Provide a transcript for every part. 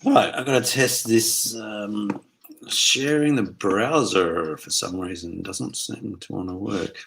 All right, I've got to test this sharing the browser for some reason. Doesn't seem to want to work.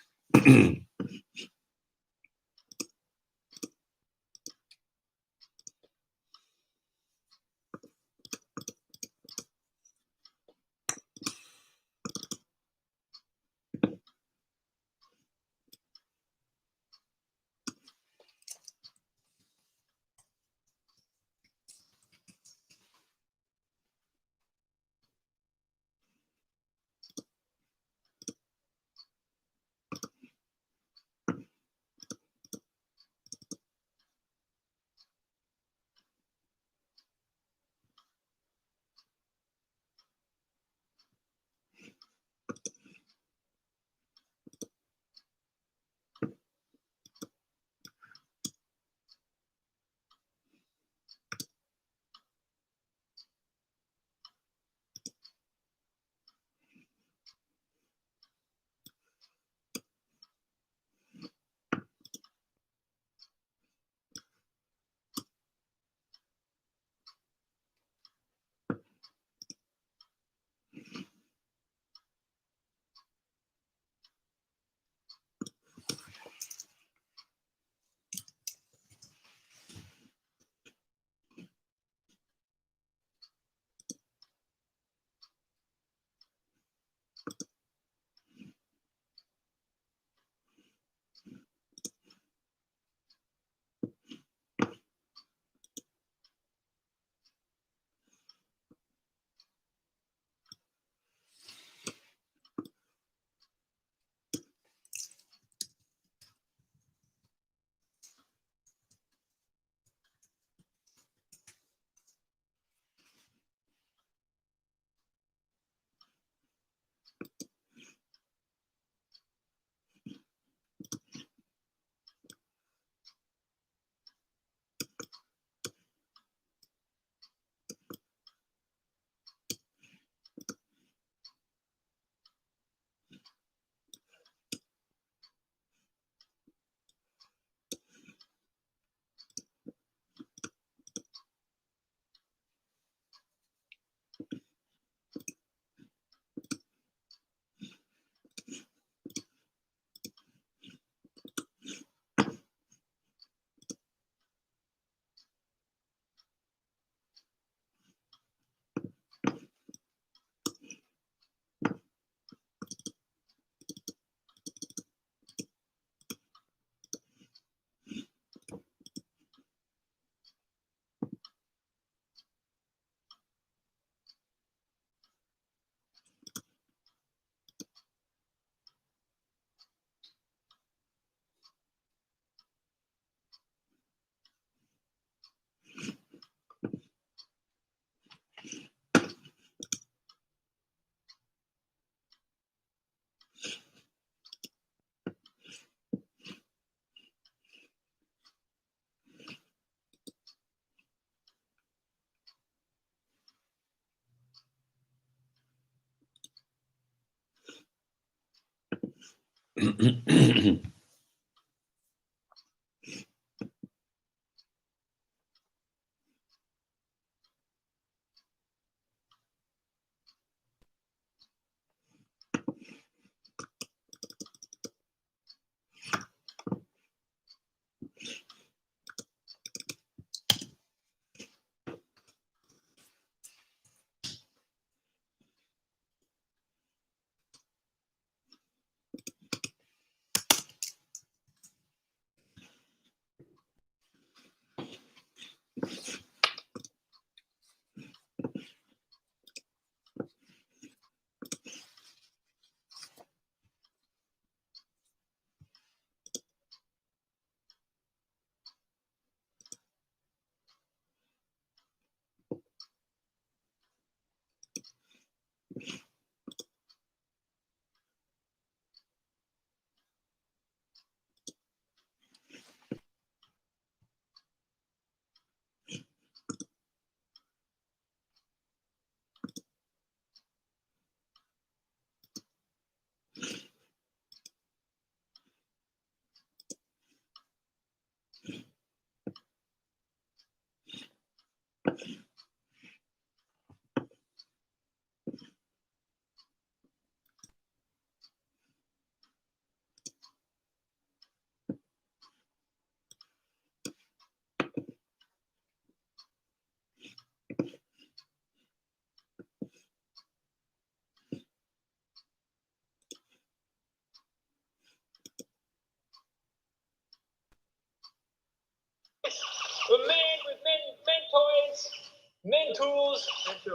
tools,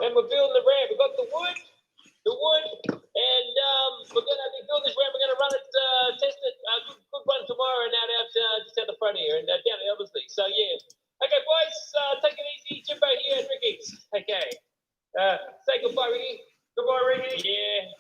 and we're building the ramp. We got the wood, and we're gonna be building this ramp. We're gonna run it, test it, good run tomorrow, and out just out the front here, and down at Ellerslie. So yeah. Okay, boys, take it easy. Jimbo here and Ricky. Okay. Say goodbye, Ricky. Goodbye, Ricky. Yeah.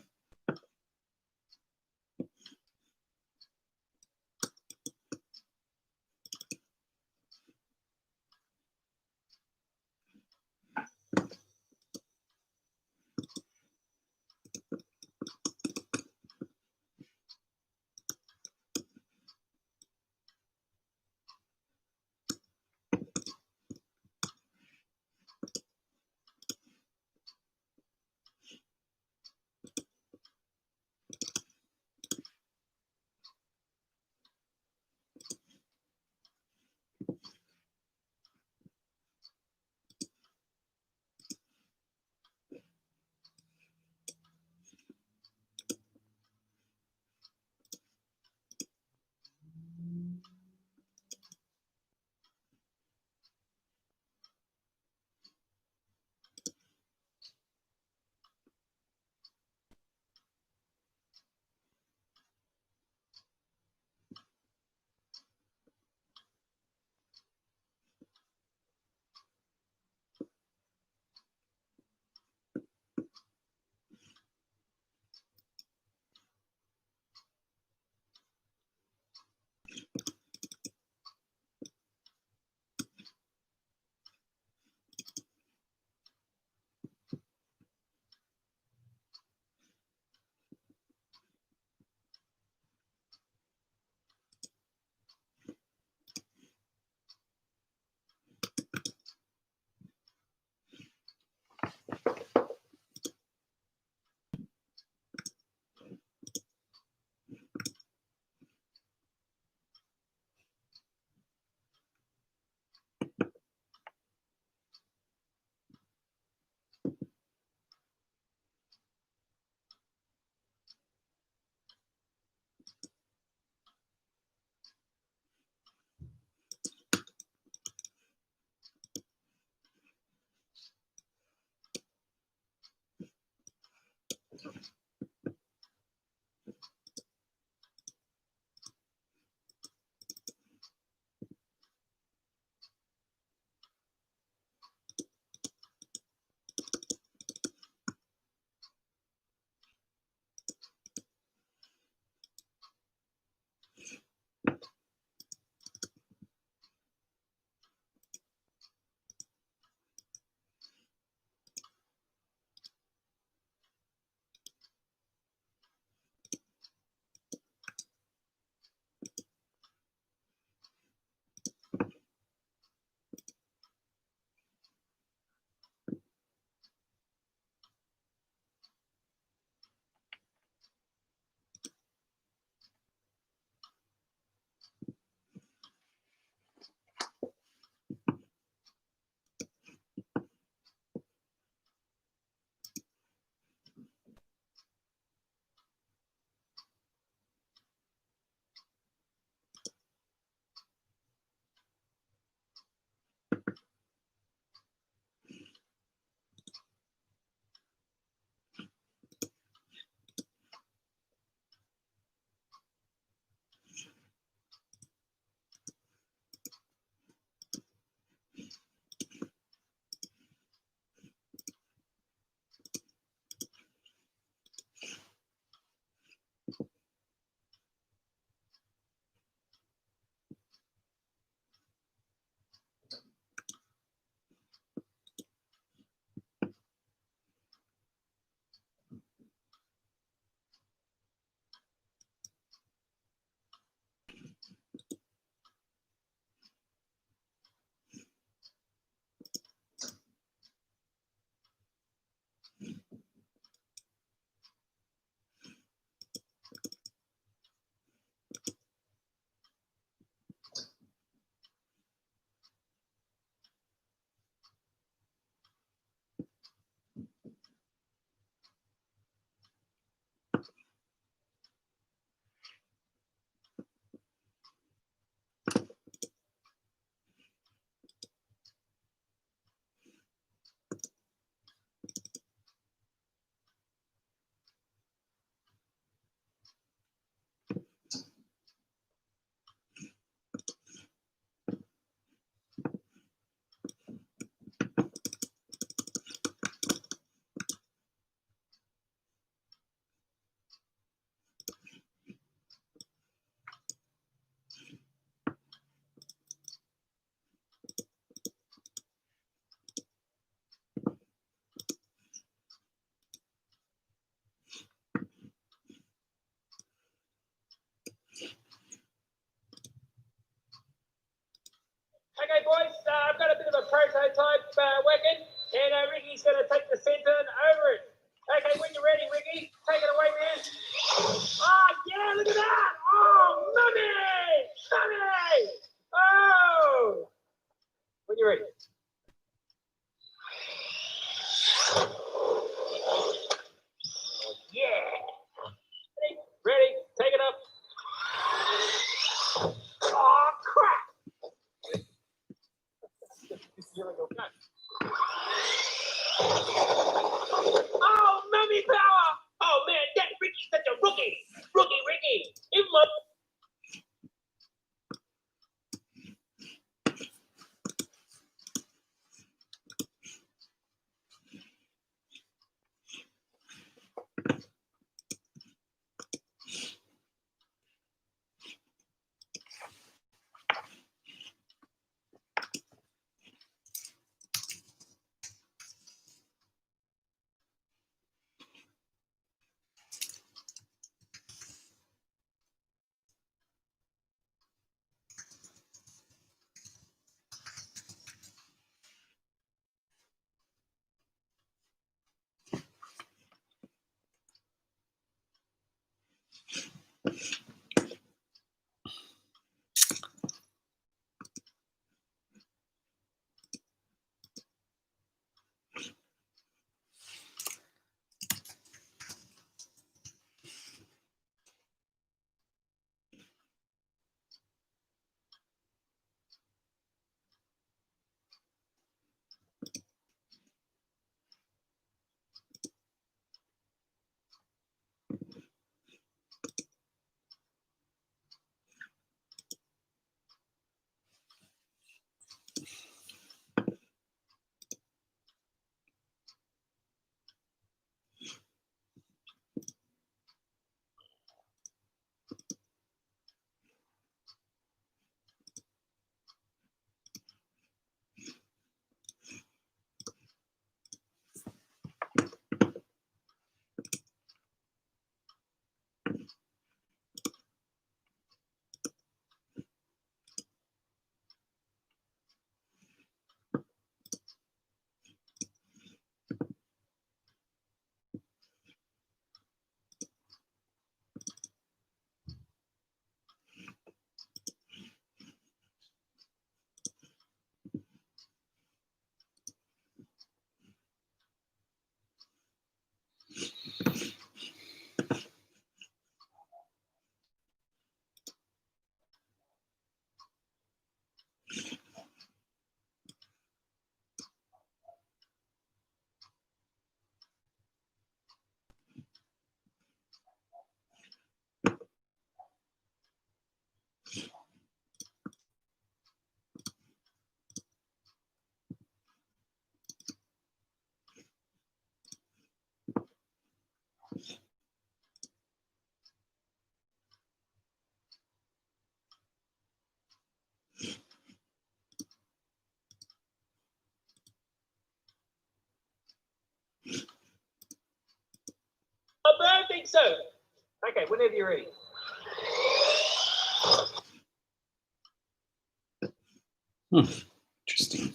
Rookie Ricky. Give him up. But I think so. Okay, whenever you're ready. Interesting.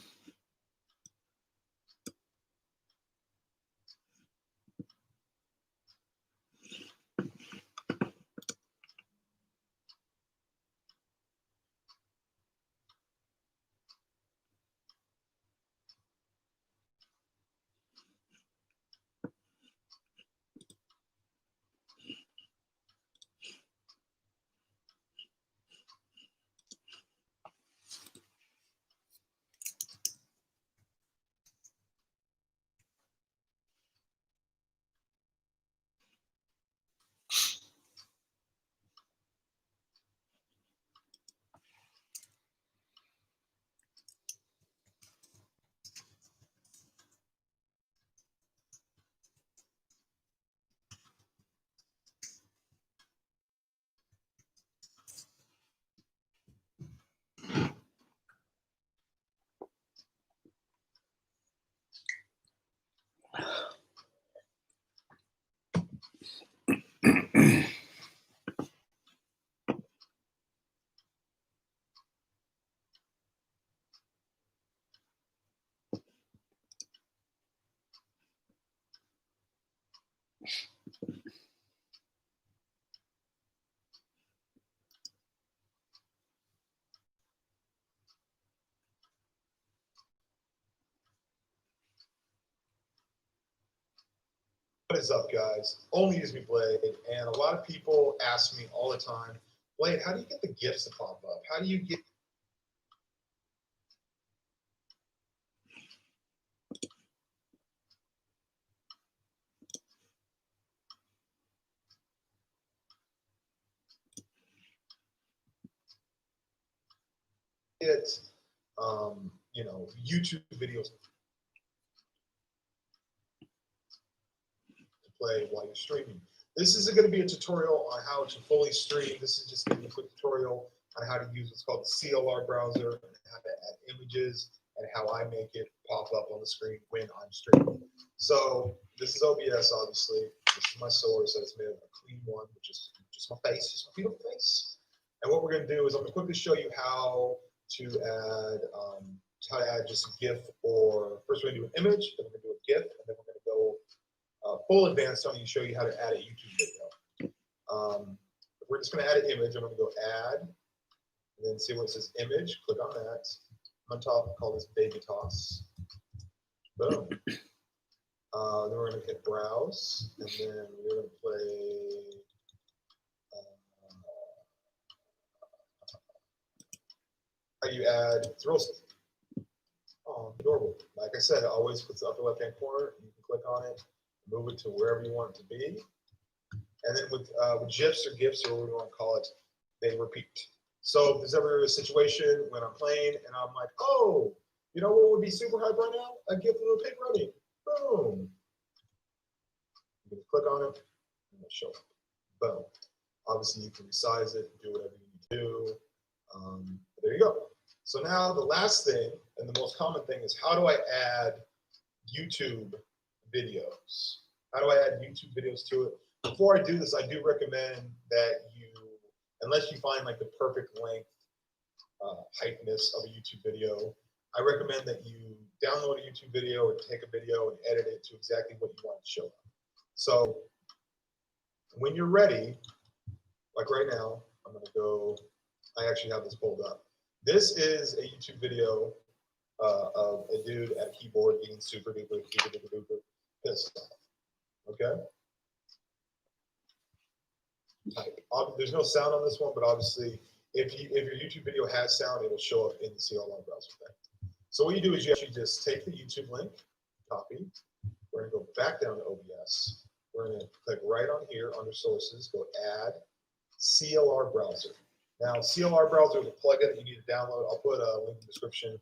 What is up, guys? Only Use Me Blade, and a lot of people ask me all the time, Blade, how do you get the gifts to pop up? How do you get get, you know, YouTube videos to play while you're streaming. This isn't going to be a tutorial on how to fully stream. This is just going to be a quick tutorial on how to use what's called the CLR browser, and how to add images, and how I make it pop up on the screen when I'm streaming. So this is OBS, obviously. This is my source. It's made of a clean one, which is just my face, just my beautiful face. And what we're going to do is I'm going to quickly show you how to add just a GIF, or first we're going to do an image, then we're going to do a GIF, and then we're going to go full advanced on you, show you how to add a YouTube video. We're just going to add an image. I'm going to go add, and then see where it says image. Click on that. On top, I'll call this baby toss. Boom. Then we're going to hit browse, and then we're going to play. How you add? It's real. Oh, adorable. Like I said, it always puts the upper left-hand corner. You can click on it, move it to wherever you want it to be. And then with GIFs or GIFs, or whatever you want to call it, they repeat. So if there's ever a situation when I'm playing and I'm like, oh, you know what would be super hype right now? A GIF of a pig running. Boom. You can click on it and it'll show up. Boom. Obviously, you can resize it, do whatever you need to do. There you go. So now the last thing, and the most common thing, is how do I add YouTube videos? How do I add YouTube videos to it? Before I do this, I do recommend that you, unless you find like the perfect length, heightness of a YouTube video, I recommend that you download a YouTube video or take a video and edit it to exactly what you want to show. So when you're ready, like right now, I'm going to go, I actually have this pulled up. This is a YouTube video of a dude at a keyboard being super duper pissed off. Okay? There's no sound on this one, but obviously, if your YouTube video has sound, it'll show up in the CLR browser thing. So what you do is you actually just take the YouTube link, copy. We're going to go back down to OBS. We're going to click right on here under sources, go add CLR browser. Now, CLR browser is a plugin that you need to download. I'll put a link in the description.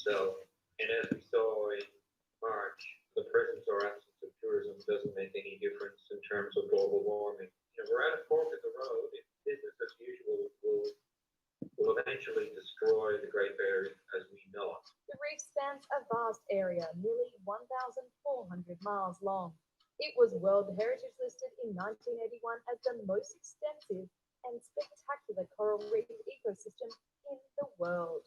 So, and as we saw in March, the presence or absence of tourism doesn't make any difference in terms of global warming. We're at a fork in the road. If business as usual will eventually destroy the Great Barrier as we know it. The reef spans a vast area, nearly 1,400 miles long. It was World Heritage listed in 1981 as the most extensive and spectacular coral reef ecosystem in the world.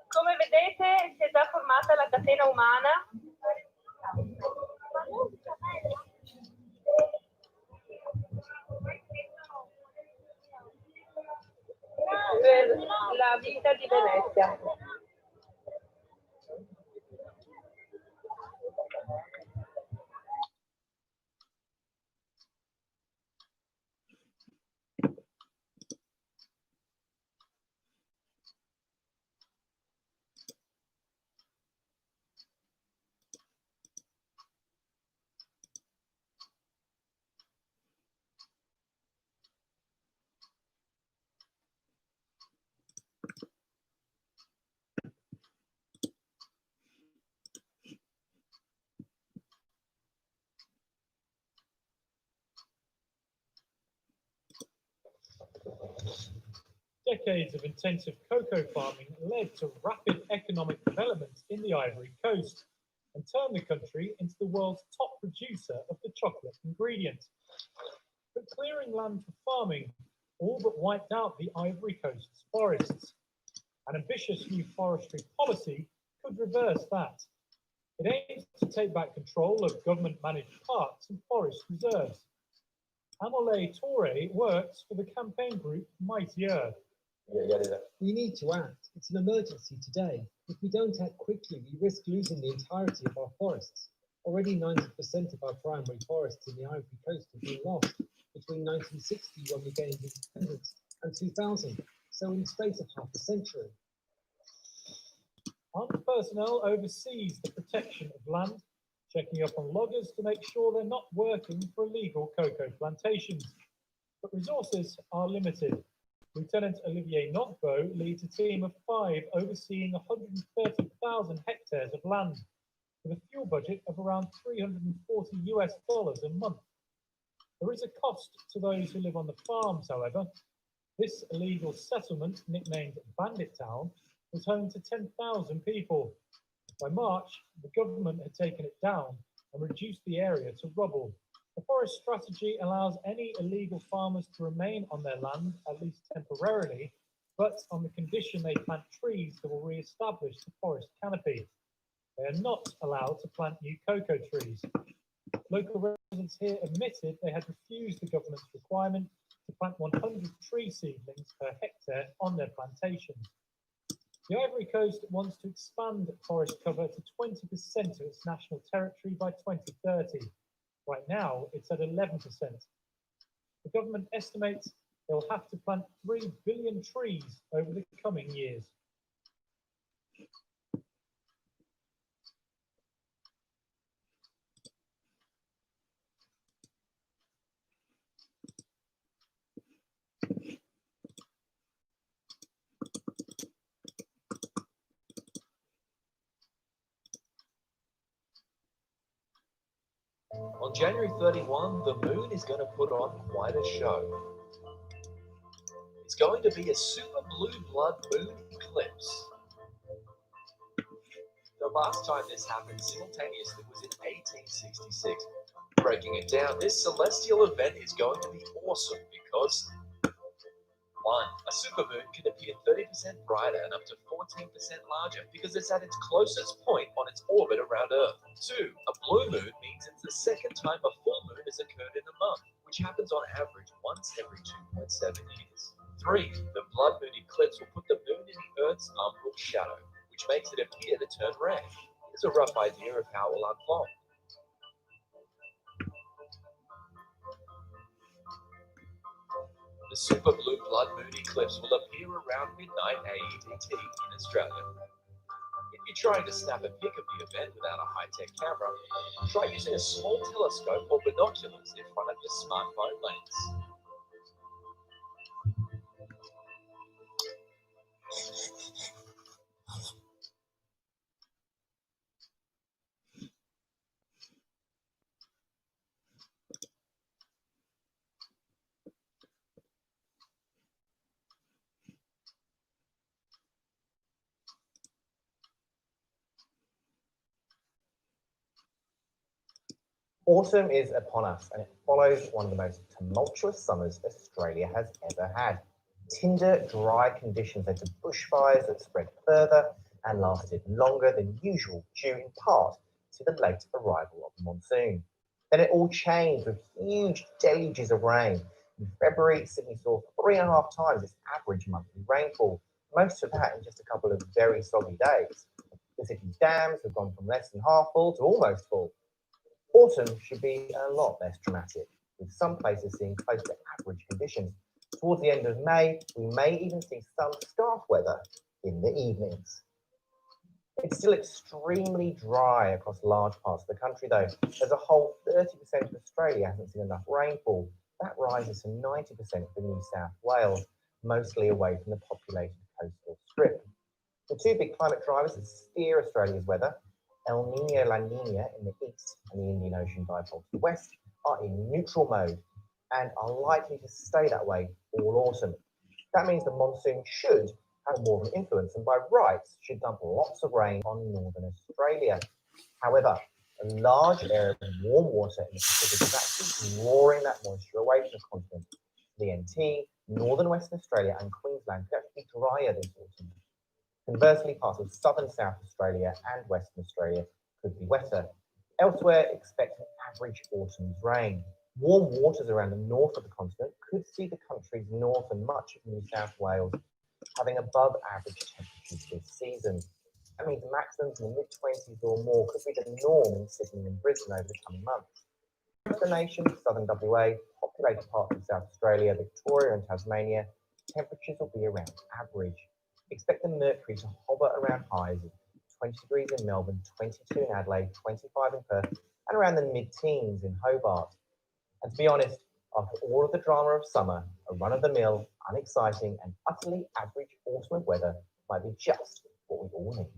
Come vedete, si è già formata la catena umana. Per la vita di Venezia. Decades of intensive cocoa farming led to rapid economic development in the Ivory Coast and turned the country into the world's top producer of the chocolate ingredient. But clearing land for farming all but wiped out the Ivory Coast's forests. An ambitious new forestry policy could reverse that. It aims to take back control of government-managed parks and forest reserves. Amole Toure works for the campaign group Mighty Earth. We need to act. It's an emergency today. If we don't act quickly, we risk losing the entirety of our forests. Already 90% of our primary forests in the Ivory Coast have been lost between 1960, when we gained independence, and 2000, so in the space of half a century. Armed personnel oversees the protection of land, checking up on loggers to make sure they're not working for illegal cocoa plantations. But resources are limited. Lieutenant Olivier Nogbo leads a team of 5 overseeing 130,000 hectares of land, with a fuel budget of around $340 a month. There is a cost to those who live on the farms, however. This illegal settlement, nicknamed Bandit Town, was home to 10,000 people. By March, the government had taken it down and reduced the area to rubble. The forest strategy allows any illegal farmers to remain on their land, at least temporarily, but on the condition they plant trees that will re-establish the forest canopy. They are not allowed to plant new cocoa trees. Local residents here admitted they had refused the government's requirement to plant 100 tree seedlings per hectare on their plantations. The Ivory Coast wants to expand forest cover to 20% of its national territory by 2030. Right now, it's at 11%. The government estimates they'll have to plant 3 billion trees over the coming years. On January 31, the moon is going to put on quite a show. It's going to be a super blue blood moon eclipse. The last time this happened simultaneously was in 1866. Breaking it down, this celestial event is going to be awesome because 1. A supermoon can appear 30% brighter and up to 14% larger because it's at its closest point on its orbit around Earth. 2. A blue moon means it's the second time a full moon has occurred in a month, which happens on average once every 2.7 years. 3. The blood moon eclipse will put the moon in the Earth's umbral shadow, which makes it appear to turn red. Here's a rough idea of how it will unfold. The super blue blood moon eclipse will appear around midnight AEDT in Australia. If you're trying to snap a pic of the event without a high-tech camera, try using a small telescope or binoculars in front of your smartphone lens. Autumn is upon us, and it follows one of the most tumultuous summers Australia has ever had. Tinder, dry conditions led to bushfires that spread further and lasted longer than usual, due in part to the late arrival of the monsoon. Then it all changed with huge deluges of rain. In February, Sydney saw 3.5 times its average monthly rainfall, most of that in just a couple of very soggy days. The city's dams have gone from less than half full to almost full. Autumn should be a lot less dramatic, with some places seeing close to average conditions. Towards the end of May, we may even see some scarf weather in the evenings. It's still extremely dry across large parts of the country, though. As a whole, 30% of Australia hasn't seen enough rainfall. That rises to 90% for New South Wales, mostly away from the populated coastal strip. The two big climate drivers that steer Australia's weather, El Niño La Niña in the east and the Indian Ocean dipole to the west, are in neutral mode and are likely to stay that way all autumn. That means the monsoon should have more of an influence and by rights should dump lots of rain on northern Australia. However, a large area of warm water in the Pacific is actually drawing that moisture away from the continent. The NT, northern Western Australia and Queensland could actually be drier this autumn. Conversely, parts of southern South Australia and Western Australia could be wetter. Elsewhere, expect an average autumn's rain. Warm waters around the north of the continent could see the country's north and much of New South Wales having above average temperatures this season. That means maximums in the mid-20s or more could be the norm in Sydney and Brisbane over the coming months. Across the nation, southern WA, populated parts of South Australia, Victoria and Tasmania, temperatures will be around average. Expect the mercury to hover around highs of 20 degrees in Melbourne, 22 in Adelaide, 25 in Perth, and around the mid-teens in Hobart. And to be honest, after all of the drama of summer, a run-of-the-mill, unexciting, and utterly average autumn weather might be just what we all need.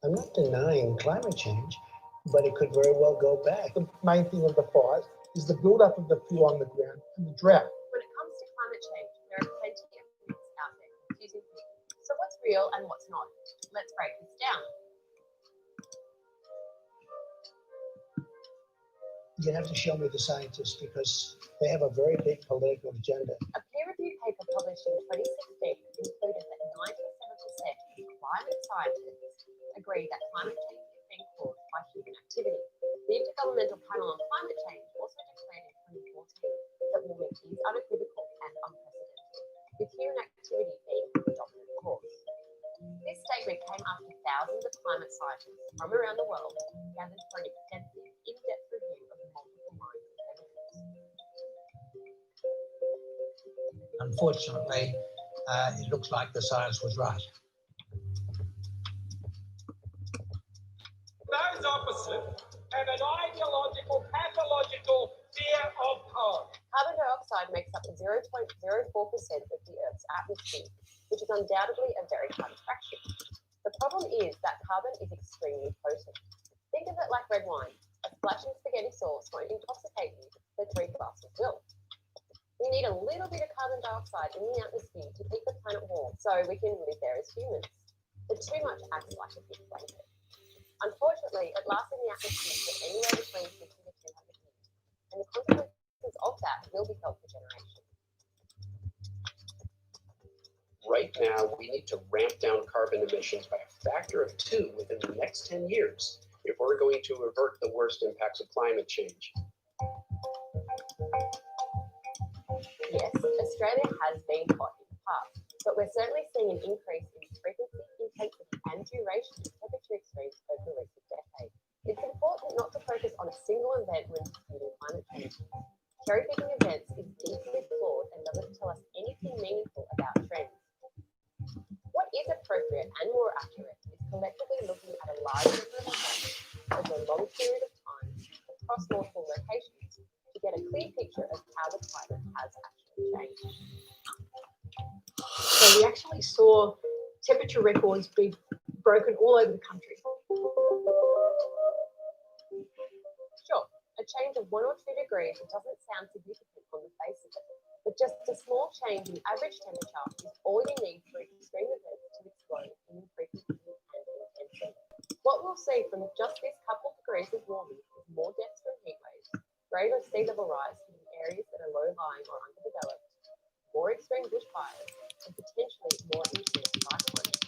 I'm not denying climate change, but it could very well go back. The main thing of the fires is the buildup of the fuel on the ground and the drought. When it comes to climate change, there are plenty of myths out there confusing people. So what's real and what's not? Let's break this down. You have to show me the scientists because they have a very big political agenda. A peer-reviewed paper published in 2016 concluded that 97% of climate scientists agree that climate change is being caused by human activity. The Intergovernmental Panel on Climate Change also declared in 2014 that warming is unequivocal and unprecedented, with human activity being the dominant cause. This statement came after thousands of climate scientists from around the world gathered for an extensive, in-depth review of multiple lines of evidence. Unfortunately, it looks like the science was right. of the Earth's atmosphere, which is undoubtedly a very tiny fraction. The problem is that carbon is extremely potent. Think of it like red wine. A splashing spaghetti sauce won't intoxicate you, but 3 glasses will. We need a little bit of carbon dioxide in the atmosphere to keep the planet warm so we can live there as humans. But too much acts like a big blanket. Unfortunately, it lasts in the atmosphere for anywhere between 50 to 200 years, and the consequences of that will be felt for generations. Right now, we need to ramp down carbon emissions by a factor of 2 within the next 10 years if we're going to avert the worst impacts of climate change. Yes, Australia has been hot in the past, but we're certainly seeing an increase in frequency, intensity, and duration of temperature extremes over the recent decade. It's important not to focus on a single event when disputing climate change. Cherry-picking events is deeply flawed and doesn't tell us anything meaningful about trends. What is appropriate and more accurate is collectively looking at a large number of events over a long period of time across multiple locations to get a clear picture of how the climate has actually changed. So we actually saw temperature records be broken all over the country. Sure, a change of 1 or 2 degrees doesn't sound significant on the face of it, but just a small change in average temperature is all you need for extreme events to explode in frequency and intensity. What we'll see from just this couple of degrees of warming is more deaths from heat waves, greater sea level rise in areas that are low-lying or underdeveloped, more extreme bushfires, and potentially more intense cyclones.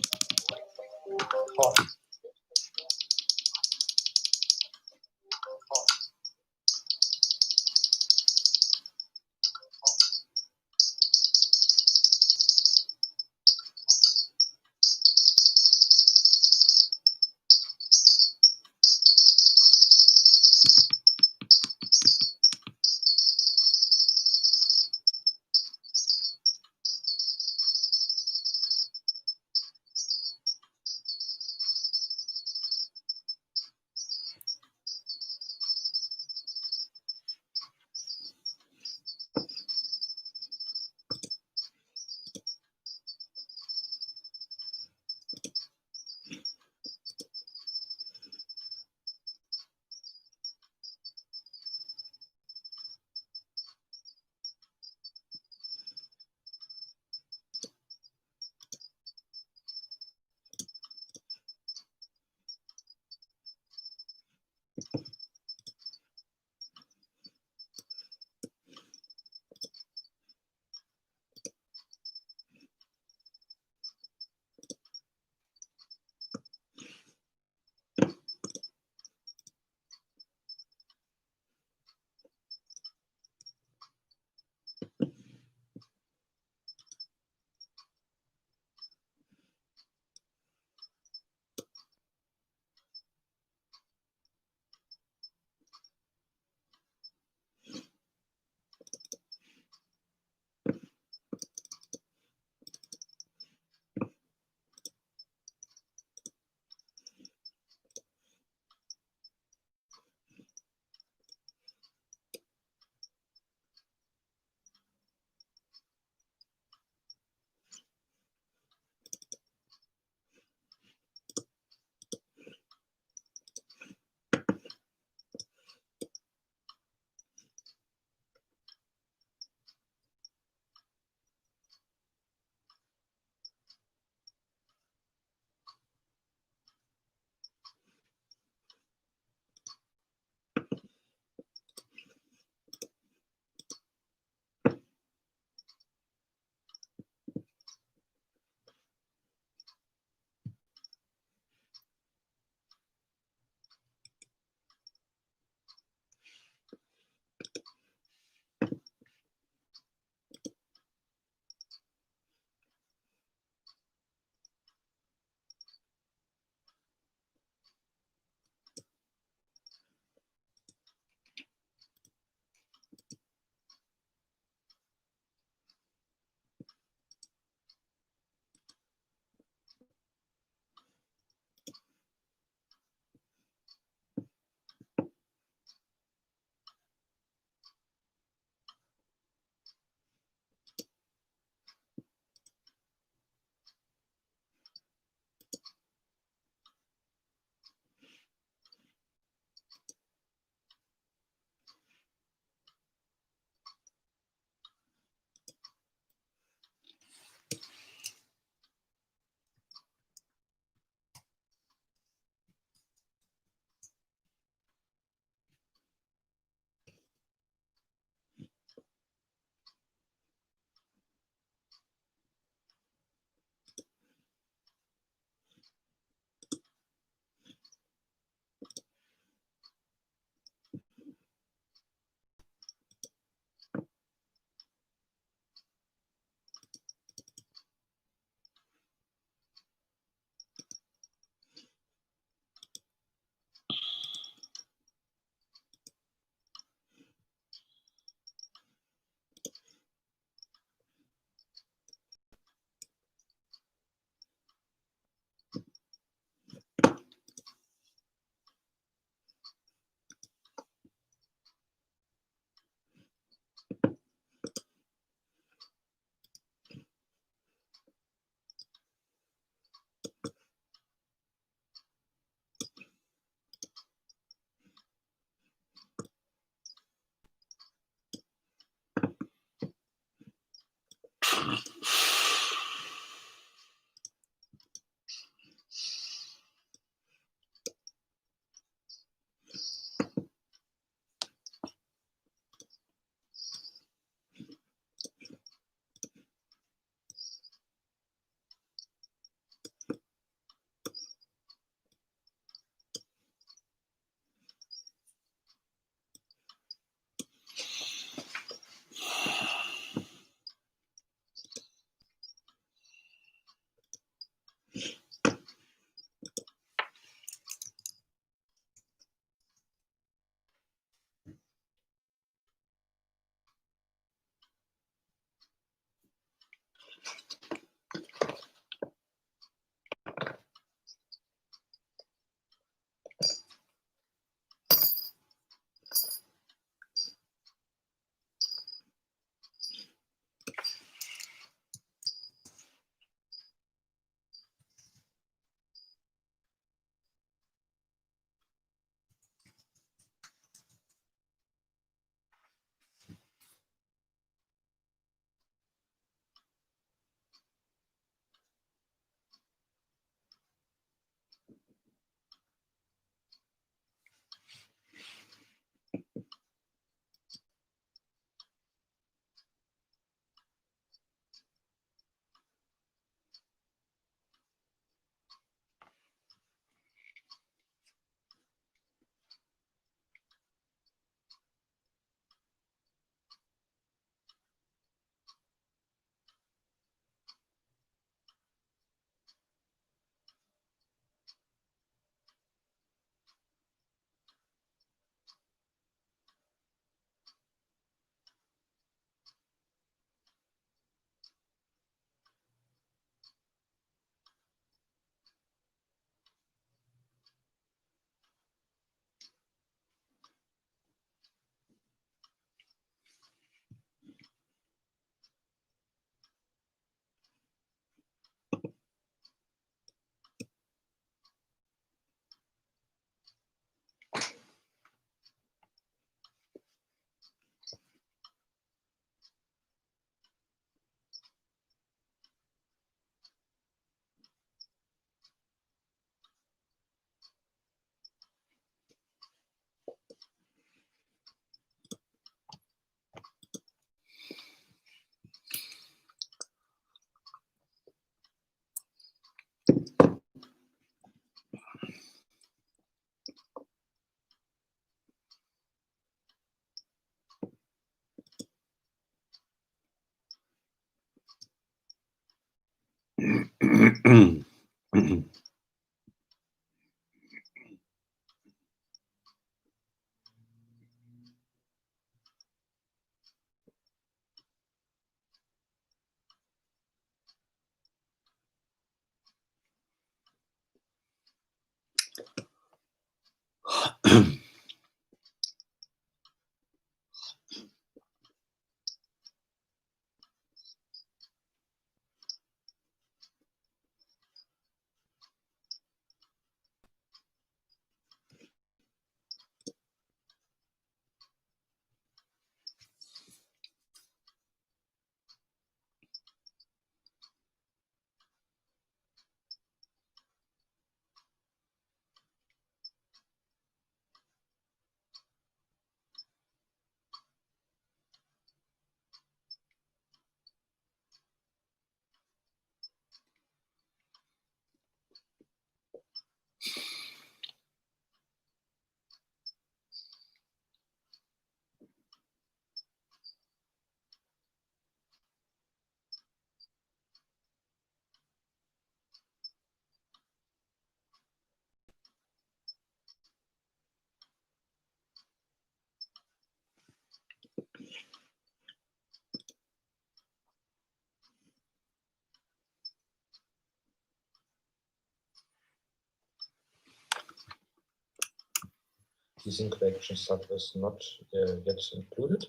The scene collection stuff is not yet included,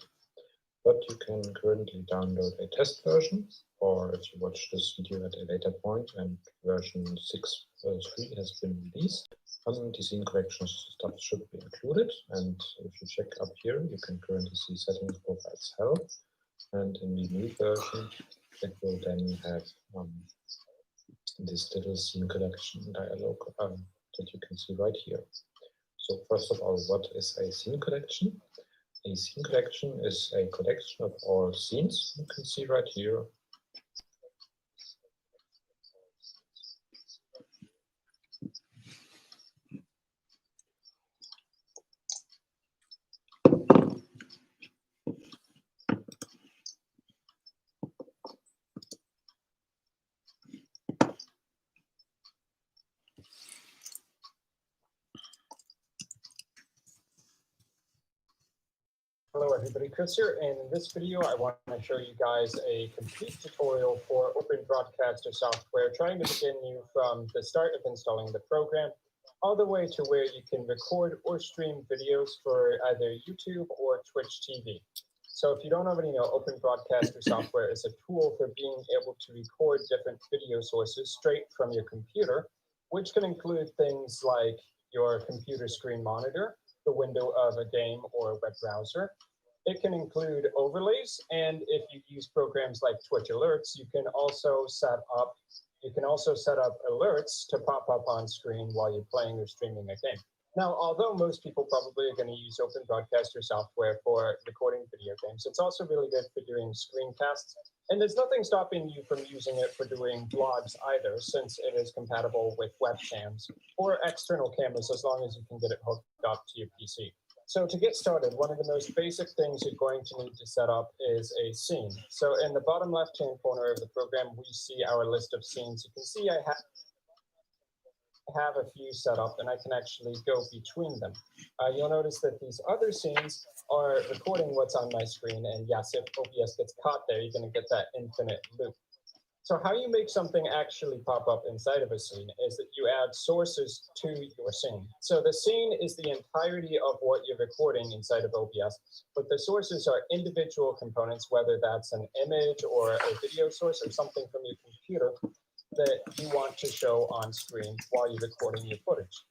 but you can currently download a test version, or if you watch this video at a later point and version 6.3 has been released, the scene collection stuff should be included. And if you check up here, you can currently see settings provides help, and in the new version, it will then have this little scene collection dialog that you can see right here. So first of all, what is a scene collection? A scene collection is a collection of all scenes you can see right here. Hello Hello everybody, Chris here, and in this video I want to show you guys a complete tutorial for Open Broadcaster software, trying to begin you from the start of installing the program all the way to where you can record or stream videos for either YouTube or Twitch TV. So if you don't already know, Open Broadcaster software is a tool for being able to record different video sources straight from your computer, which can include things like your computer screen monitor, the window of a game or a web browser. It can include overlays, and if you use programs like Twitch Alerts, you can also set up alerts to pop up on screen while you're playing or streaming a game. Now, although most people probably are going to use Open Broadcaster software for recording video games, it's also really good for doing screencasts. And there's nothing stopping you from using it for doing vlogs either, since it is compatible with webcams or external cameras as long as you can get it hooked up to your PC. So to get started, one of the most basic things you're going to need to set up is a scene. So in the bottom left-hand corner of the program, we see our list of scenes. You can see I have a few set up, and I can actually go between them. You'll notice that these other scenes are recording what's on my screen, and yes, if OBS gets caught there, you're going to get that infinite loop. So how you make something actually pop up inside of a scene is that you add sources to your scene. So the scene is the entirety of what you're recording inside of OBS, but the sources are individual components, whether that's an image or a video source or something from your computer that you want to show on screen while you're recording your footage.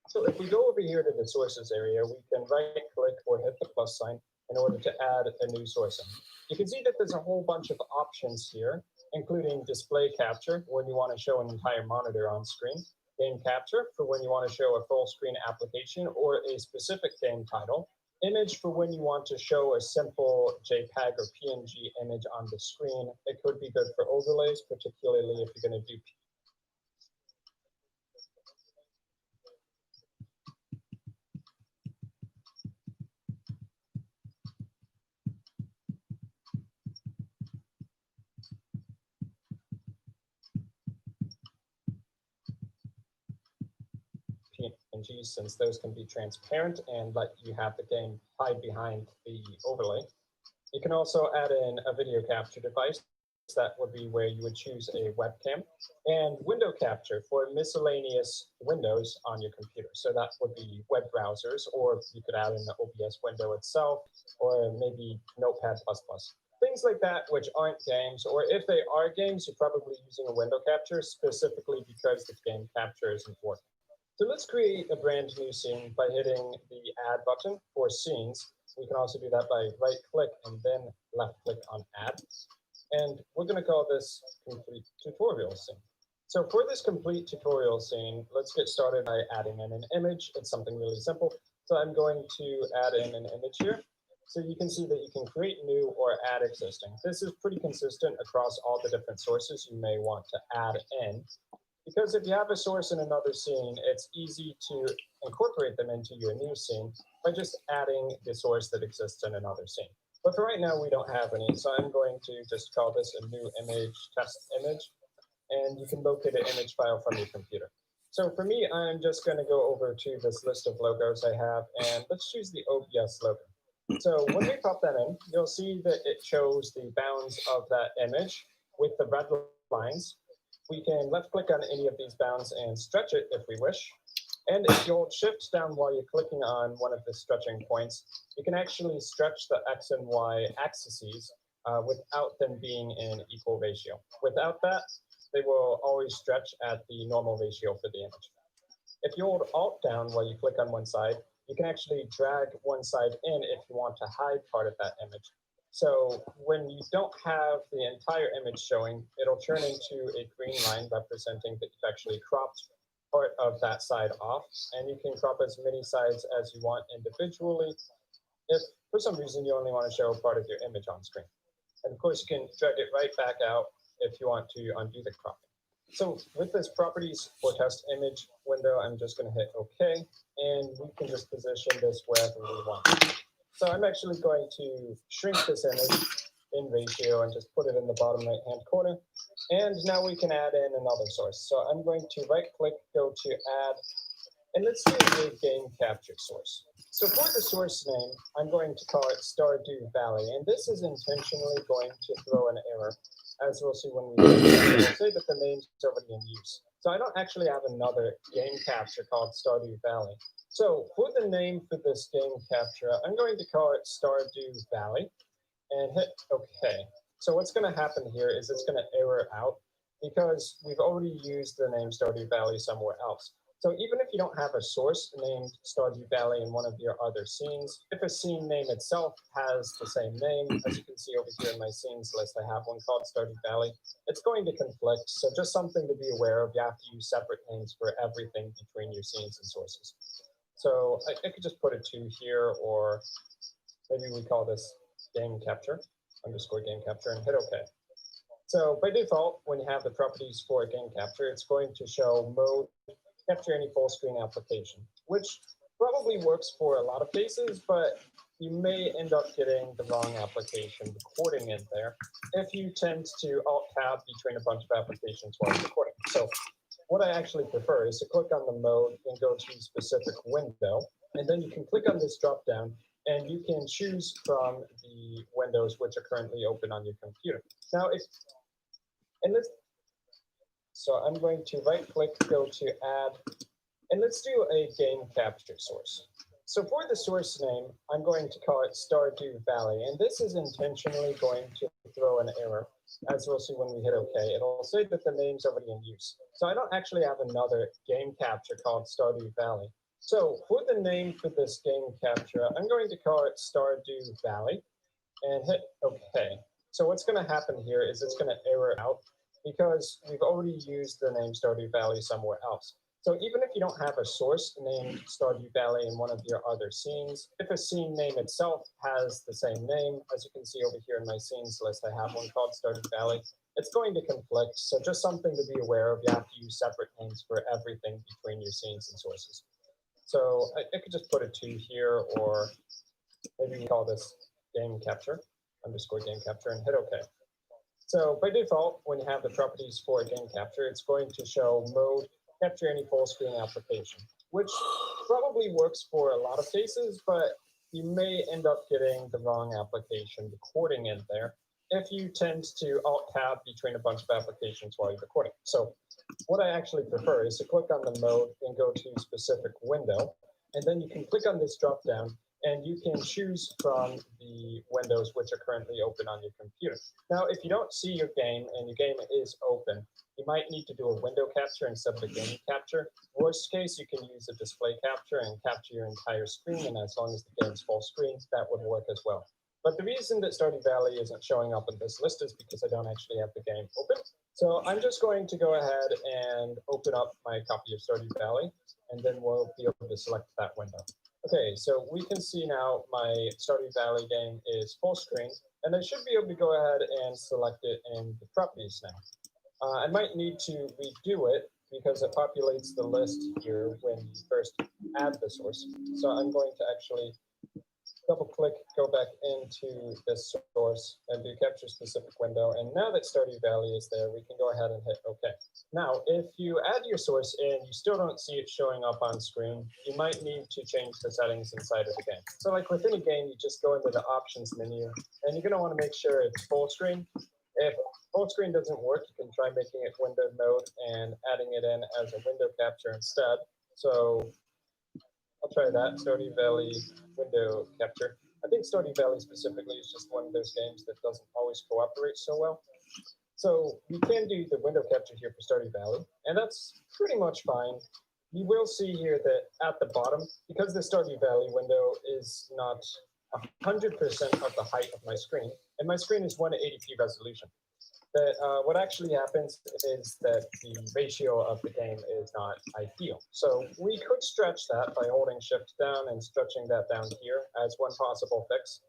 So if we go over here to the sources area, we can right click or hit the plus sign in order to add a new source in. You can see that there's a whole bunch of options here, including display capture when you want to show an entire monitor on screen, game capture for when you want to show a full screen application or a specific game title, image for when you want to show a simple JPEG or PNG image on the screen. It could be good for overlays, particularly if you're going to do PNGs, since those can be transparent and let you have the game hide behind the overlay. You can also add in a video capture device. That would be where you would choose a webcam, and window capture for miscellaneous windows on your computer. So that would be web browsers, or you could add in the OBS window itself, or maybe Notepad++. Things like that, which aren't games, or if they are games, you're probably using a window capture specifically because the game capture isn't working. So let's create a brand new scene by hitting the add button for scenes. We can also do that by right click and then left click on add. And we're going to call this complete tutorial scene. So for this complete tutorial scene, let's get started by adding in an image. It's something really simple. So I'm going to add in an image here. So you can see that you can create new or add existing. This is pretty consistent across all the different sources you may want to add in. Because if you have a source in another scene, it's easy to incorporate them into your new scene by just adding the source that exists in another scene. But for right now, we don't have any, so I'm going to just call this a new image, test image, and you can locate an image file from your computer. So for me, I'm just going to go over to this list of logos I have, and let's choose the OBS logo. So when we pop that in, you'll see that it shows the bounds of that image with the red lines. We can left click on any of these bounds and stretch it if we wish. And if you hold shift down while you're clicking on one of the stretching points, you can actually stretch the X and Y axes without them being in equal ratio. Without that, they will always stretch at the normal ratio for the image. If you hold Alt down while you click on one side, you can actually drag one side in if you want to hide part of that image. So when you don't have the entire image showing, it'll turn into a green line representing that you've actually cropped part of that side off, and you can crop as many sides as you want individually if for some reason you only want to show part of your image on screen. And of course, you can drag it right back out if you want to undo the cropping. So with this properties for test image window, I'm just going to hit OK, and we can just position this wherever we want. So I'm actually going to shrink this image in ratio and just put it in the bottom right hand corner. And now we can add in another source. So I'm going to right click, go to add, and let's do a game capture source. So for the source name, I'm going to call it Stardew Valley, and this is intentionally going to throw an error, as we'll see when we will say that the name's already in use. So I don't actually have another game capture called Stardew Valley. So for the name for this game capture, I'm going to call it Stardew Valley and hit OK. So what's going to happen here is it's going to error out because we've already used the name Stardew Valley somewhere else. So even if you don't have a source named Stardew Valley in one of your other scenes, if a scene name itself has the same name, as you can see over here in my scenes list, I have one called Stardew Valley, it's going to conflict. So just something to be aware of. You have to use separate names for everything between your scenes and sources. So I could just put a 2 here, or maybe we call this game capture, underscore game capture, and hit OK. So by default, when you have the properties for a game capture, it's going to show mode capture any full screen application, which probably works for a lot of cases, but you may end up getting the wrong application recording in there if you tend to alt-tab between a bunch of applications while you're recording. So what I actually prefer is to click on the mode and go to a specific window, and then you can click on this drop-down, and you can choose from the windows which are currently open on your computer. Now, so I'm going to right-click, go to Add, and let's do a game capture source. So for the source name, I'm going to call it Stardew Valley, and this is intentionally going to throw an error, as we'll see when we hit OK. It'll say that the name's already in use. So I don't actually have another game capture called Stardew Valley. So for the name for this game capture, I'm going to call it Stardew Valley and hit OK. So what's going to happen here is it's going to error out because we've already used the name Stardew Valley somewhere else. So even if you don't have a source named Stardew Valley in one of your other scenes, if a scene name itself has the same name, as you can see over here in my scenes list, I have one called Stardew Valley, it's going to conflict. So just something to be aware of. You have to use separate names for everything between your scenes and sources. So I could just put a 2 here, or maybe we call this game capture, underscore game capture, and hit OK. So by default, when you have the properties for a game capture, it's going to show mode capture any full screen application, which probably works for a lot of cases, but you may end up getting the wrong application recording in there if you tend to alt-tab between a bunch of applications while you're recording. So what I actually prefer is to click on the mode and go to a specific window, and then you can click on this drop-down, and you can choose from the windows which are currently open on your computer. Now, if you don't see your game and your game is open, you might need to do a window capture instead of a game capture. Worst case, you can use a display capture and capture your entire screen, and as long as the game's full screen, that would work as well. But the reason that Stardew Valley isn't showing up in this list is because I don't actually have the game open. So I'm just going to go ahead and open up my copy of Stardew Valley, and then we'll be able to select that window. Okay, so we can see now my Stardew Valley game is full screen, and I should be able to go ahead and select it in the properties now. I might need to redo it because it populates the list here when you first add the source. So I'm going to actually double click, go back into this source and do capture specific window. And now that Stardew Valley is there, we can go ahead and hit OK. Now, if you add your source and you still don't see it showing up on screen, you might need to change the settings inside of the game. So like within a game, you just go into the options menu and you're going to want to make sure it's full screen. If full screen doesn't work, you can try making it window mode and adding it in as a window capture instead. So I'll try that, Stardew Valley window capture. I think Stardew Valley specifically is just one of those games that doesn't always cooperate so well. So you can do the window capture here for Stardew Valley, and that's pretty much fine. You will see here that at the bottom, because the Stardew Valley window is not 100% of the height of my screen, and my screen is 180p resolution, that what actually happens is that the ratio of the game is not ideal. So we could stretch that by holding shift down and stretching that down here as one possible fix,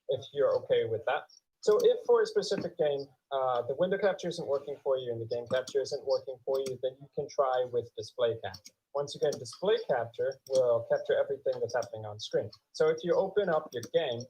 if you're okay with that. So if for a specific game, the window capture isn't working for you and the game capture isn't working for you, then you can try with display capture. Once again, display capture will capture everything that's happening on screen. So if you open up your game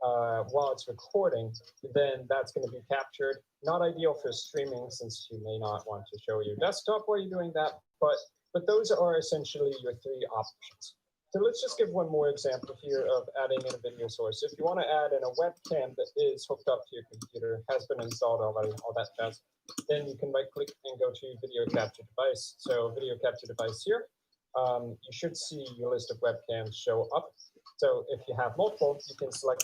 while it's recording, then that's going to be captured. Not ideal for streaming since you may not want to show your desktop while you're doing that, but those are essentially your 3 options. So let's just give one more example here of adding in a video source. If you want to add in a webcam that is hooked up to your computer, has been installed already, all that jazz, then you can right click and go to video capture device. So video capture device here, you should see your list of webcams show up. So if you have multiple, you can select.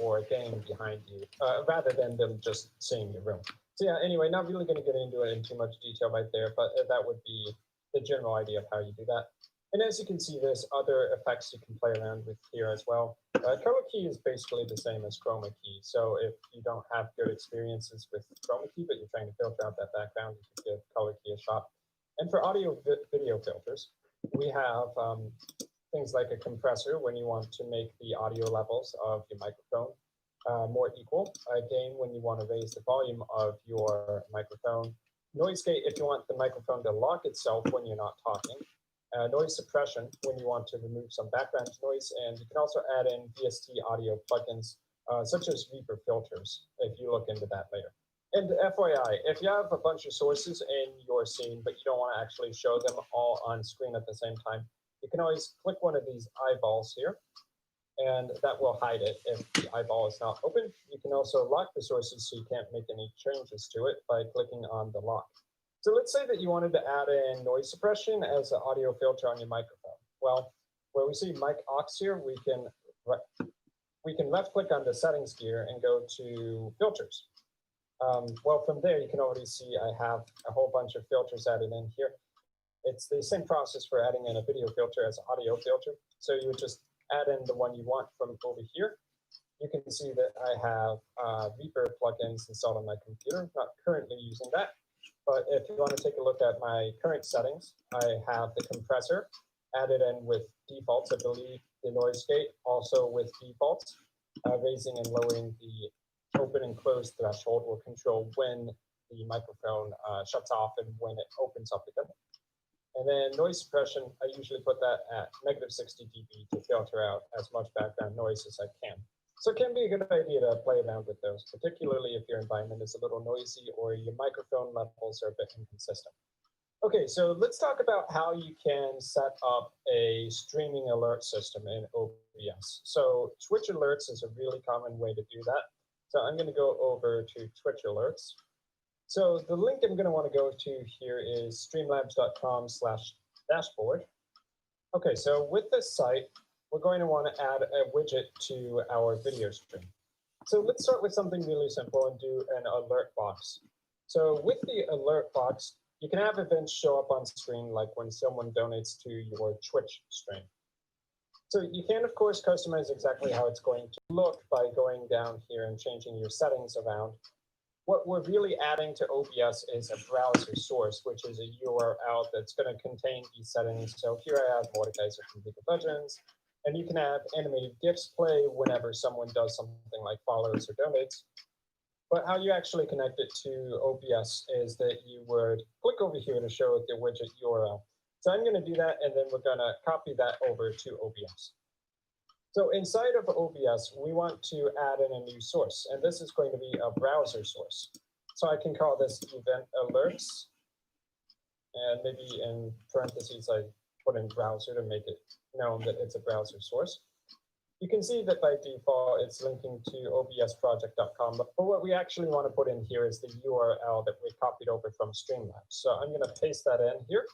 Or a game behind you, rather than them just seeing your room. So yeah, anyway, not really going to get into it in too much detail right there, but that would be the general idea of how you do that. And as you can see, there's other effects you can play around with here as well. Color key is basically the same as chroma key. So if you don't have good experiences with chroma key, but you're trying to filter out that background, you can give color key a shot. And for audio video filters, we have things like a compressor when you want to make the audio levels of your microphone more equal. A gain when you want to raise the volume of your microphone. Noise gate if you want the microphone to lock itself when you're not talking. Noise suppression when you want to remove some background noise. And you can also add in VST audio plugins such as Reaper filters if you look into that later. And FYI, if you have a bunch of sources in your scene, but you don't want to actually show them all on screen at the same time, you can always click one of these eyeballs here, and that will hide it if the eyeball is not open. You can also lock the sources so you can't make any changes to it by clicking on the lock. So let's say that you wanted to add in noise suppression as an audio filter on your microphone. Well, where we see mic aux here, we can left click on the settings gear and go to filters. Well, from there, you can already see I have a whole bunch of filters added in here. It's the same process for adding in a video filter as an audio filter. So you would just add in the one you want from over here. You can see that I have Reaper plugins installed on my computer. Not currently using that, but if you want to take a look at my current settings, I have the compressor added in with defaults. I believe the noise gate also with defaults. Raising and lowering the open and close threshold will control when the microphone shuts off and when it opens up again. And then noise suppression, I usually put that at -60 dB to filter out as much background noise as I can. So it can be a good idea to play around with those, particularly if your environment is a little noisy or your microphone levels are a bit inconsistent. Okay, so let's talk about how you can set up a streaming alert system in OBS. So Twitch alerts is a really common way to do that. So I'm going to go over to Twitch alerts. So the link I'm going to want to go to here is streamlabs.com/dashboard. Okay, so with this site, we're going to want to add a widget to our video stream. So let's start with something really simple and do an alert box. So with the alert box, you can have events show up on screen like when someone donates to your Twitch stream. So you can, of course, customize exactly how it's going to look by going down here and changing your settings around. What we're really adding to OBS is a browser source, which is a URL that's going to contain these settings. So here I have Mordekaiser from League of Legends, and you can have animated GIFs play whenever someone does something like follows or donates. But how you actually connect it to OBS is that you would click over here to show the widget URL. So I'm going to do that, and then we're going to copy that over to OBS. So inside of OBS, we want to add in a new source, and this is going to be a browser source. So I can call this event alerts, and maybe in parentheses, I put in browser to make it known that it's a browser source. You can see that by default, it's linking to obsproject.com, but what we actually want to put in here is the URL that we copied over from Streamlabs. So I'm going to paste that in here.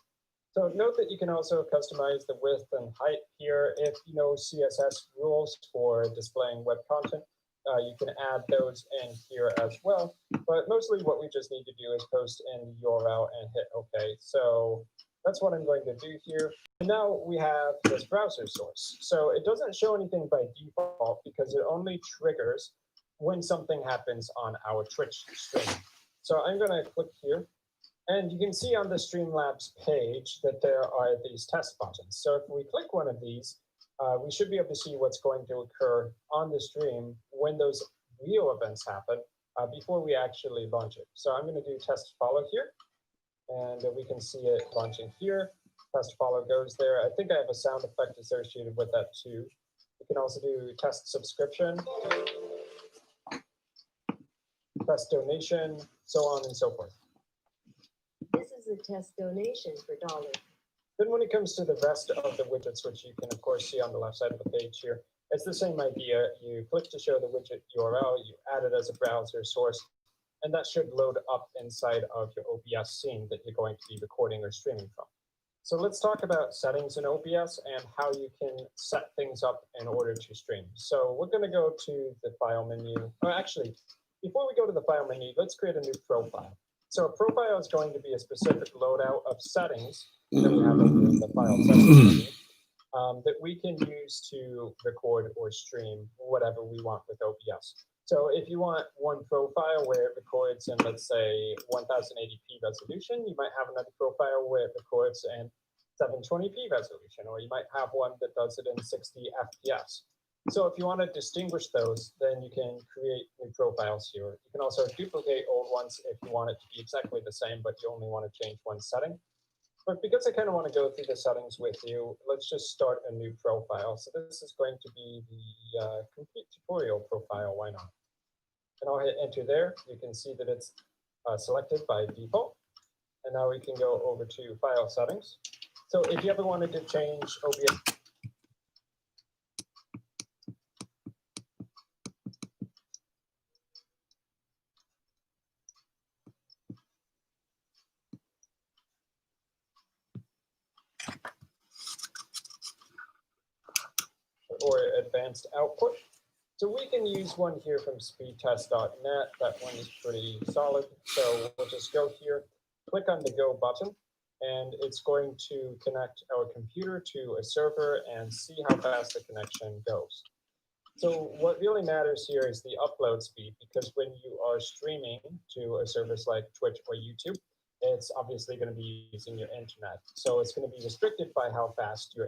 So note that you can also customize the width and height here. If you know CSS rules for displaying web content, you can add those in here as well. But mostly what we just need to do is post in the URL and hit OK. So that's what I'm going to do here. And now we have this browser source. So it doesn't show anything by default because it only triggers when something happens on our Twitch stream. So I'm going to click here. And you can see on the Streamlabs page that there are these test buttons. So if we click one of these, we should be able to see what's going to occur on the stream when those real events happen before we actually launch it. So I'm going to do test follow here, and we can see it launching here. Test follow goes there. I think I have a sound effect associated with that too. You can also do test subscription, test donation, so on and so forth. This is a test donation for $1. Then when it comes to the rest of the widgets, which you can of course see on the left side of the page here, it's the same idea. You click to show the widget URL, you add it as a browser source, and that should load up inside of your OBS scene that you're going to be recording or streaming from. So let's talk about settings in OBS and how you can set things up in order to stream. So we're going to go to the file menu. Actually, before we go to the file menu, let's create a new profile. So a profile is going to be a specific loadout of settings that we have over in the file settings menu, that we can use to record or stream whatever we want with OBS. So if you want one profile where it records in, let's say, 1080p resolution, you might have another profile where it records in 720p resolution, or you might have one that does it in 60 FPS. So if you want to distinguish those, then you can create new profiles here. You can also duplicate old ones if you want it to be exactly the same, but you only want to change one setting. But because I kind of want to go through the settings with you, let's just start a new profile. So this is going to be the complete tutorial profile, why not? And I'll hit enter there. You can see that it's selected by default. And now we can go over to file settings. So if you ever wanted to change OBS, or advanced output. So we can use one here from speedtest.net. That one is pretty solid. So we'll just go here, click on the go button, and it's going to connect our computer to a server and see how fast the connection goes. So what really matters here is the upload speed, because when you are streaming to a service like Twitch or YouTube, it's obviously going to be using your internet. So it's going to be restricted by how fast your